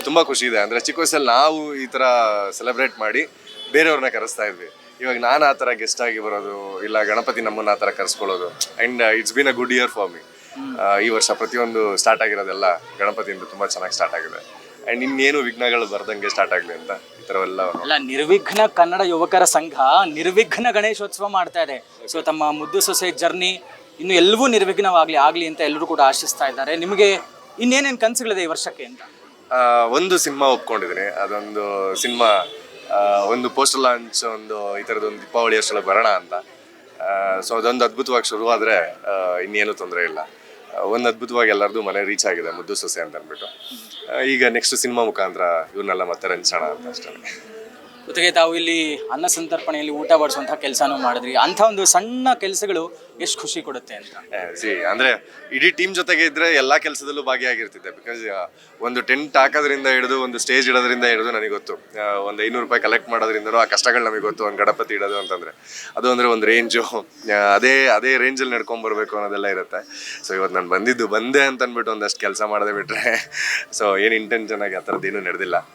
ತುಂಬ ಖುಷಿ ಇದೆ. ಅಂದರೆ ಚಿಕ್ಕ ವಯಸ್ಸಲ್ಲಿ ನಾವು ಈ ಥರ ಸೆಲೆಬ್ರೇಟ್ ಮಾಡಿ ಬೇರೆಯವ್ರನ್ನ ಕರೆಸ್ತಾ ಇದ್ವಿ. ಇವಾಗ ನಾನು ಆ ಥರ ಗೆಸ್ಟ್ ಆಗಿ ಬರೋದು, ಇಲ್ಲ ಗಣಪತಿ ನಮ್ಮನ್ನು ಆ ಥರ ಕರೆಸ್ಕೊಳ್ಳೋದು. And it's been a good year for me. ಈ ವರ್ಷ ಪ್ರತಿಯೊಂದು ಸ್ಟಾರ್ಟ್ ಆಗಿರೋದೆಲ್ಲ ಗಣಪತಿಯಿಂದ ತುಂಬ ಚೆನ್ನಾಗಿ ಸ್ಟಾರ್ಟ್ ಆಗಿದೆ. ಆ್ಯಂಡ್ ಇನ್ನೇನು ವಿಘ್ನಗಳು ಬರ್ದಂಗೆ ಸ್ಟಾರ್ಟ್ ಆಗಲಿ ಅಂತ ಈ ಥರವೆಲ್ಲ. ಅಲ್ಲ, ನಿರ್ವಿಘ್ನ ಕನ್ನಡ ಯುವಕರ ಸಂಘ ನಿರ್ವಿಘ್ನ ಗಣೇಶೋತ್ಸವ ಮಾಡ್ತಾ ಇದೆ. ಸೊ ತಮ್ಮ ಮುದ್ದು ಸೊಸೆ ಜರ್ನಿ ಇನ್ನು ಎಲ್ಲವೂ ನಿರ್ವಿಘ್ನವಾಗಲಿ ಅಂತ ಎಲ್ಲರೂ ಕೂಡ ಆಶಿಸ್ತಾ ಇದ್ದಾರೆ. ನಿಮಗೆ ಇನ್ನೇನೇನು ಕನಸುಗಳಿದೆ ಈ ವರ್ಷಕ್ಕೆ ಅಂತ? ಒಂದು ಸಿನಿಮಾ ಒಪ್ಕೊಂಡಿದ್ದೀನಿ. ಅದೊಂದು ಸಿನಿಮಾ ಒಂದು ಪೋಸ್ಟರ್ ಲಾಂಚ್ ಒಂದು ಈ ಥರದೊಂದು ದೀಪಾವಳಿ ಅಷ್ಟೊಳಗೆ ಬರೋಣ ಅಂತ. ಸೊ ಅದೊಂದು ಅದ್ಭುತವಾಗಿ ಶುರುವಾದರೆ ಇನ್ನೇನು ತೊಂದರೆ ಇಲ್ಲ. ಒಂದು ಅದ್ಭುತವಾಗಿ ಎಲ್ಲರದು ಮನೆ ರೀಚ್ ಆಗಿದೆ ಮುದ್ದು ಸೊಸೆ ಅಂತ ಅಂದ್ಬಿಟ್ಟು. ಈಗ ನೆಕ್ಸ್ಟ್ ಸಿನಿಮಾ ಮುಖಾಂತರ ಇವ್ರನ್ನೆಲ್ಲ ಮತ್ತೆ ರಂಜಿಸೋಣ ಅಂತ ಅಷ್ಟೇ. ಜೊತೆಗೆ ತಾವು ಇಲ್ಲಿ ಅನ್ನ ಸಂತರ್ಪಣೆಯಲ್ಲಿ ಊಟ ಬಡಿಸುವಂತಹ ಕೆಲಸನೂ ಮಾಡಿದ್ರಿ. ಅಂಥ ಒಂದು ಸಣ್ಣ ಕೆಲಸಗಳು ಎಷ್ಟು ಖುಷಿ ಕೊಡುತ್ತೆ ಅಂತ. ಅಂದರೆ ಇಡೀ ಟೀಮ್ ಜೊತೆಗೆ ಇದ್ದರೆ ಎಲ್ಲ ಕೆಲಸದಲ್ಲೂ ಭಾಗಿಯಾಗಿರ್ತಿದ್ದೆ. ಬಿಕಾಸ್ ಒಂದು ಟೆಂಟ್ ಹಾಕೋದ್ರಿಂದ ಹಿಡಿದು ಒಂದು ಸ್ಟೇಜ್ ಇಡೋದ್ರಿಂದ ಹಿಡಿದು ನನಗೆ ಗೊತ್ತು. ಒಂದು 500 ರೂಪಾಯಿ ಕಲೆಕ್ಟ್ ಮಾಡೋದ್ರಿಂದನೂ ಆ ಕಷ್ಟಗಳು ನಮಗೆ ಗೊತ್ತು. ಒಂದು ಗಣಪತಿ ಇಡೋದು ಅಂತಂದರೆ ಅದು ಅಂದರೆ ಒಂದು ರೇಂಜು, ಅದೇ ರೇಂಜಲ್ಲಿ ನಡ್ಕೊಂಬರ್ಬೇಕು ಅನ್ನೋದೆಲ್ಲ ಇರುತ್ತೆ. ಸೊ ಇವತ್ತು ನಾನು ಬಂದೆ ಅಂತ ಅಂದ್ಬಿಟ್ಟು ಒಂದಷ್ಟು ಕೆಲಸ ಮಾಡದೆ ಬಿಟ್ಟರೆ ಸೊ ಏನು ಇಂಟೆನ್ಷನ್ ಆಗಿ ಆ ಥರದ್ದೇನೂ ನಡೆದಿಲ್ಲ.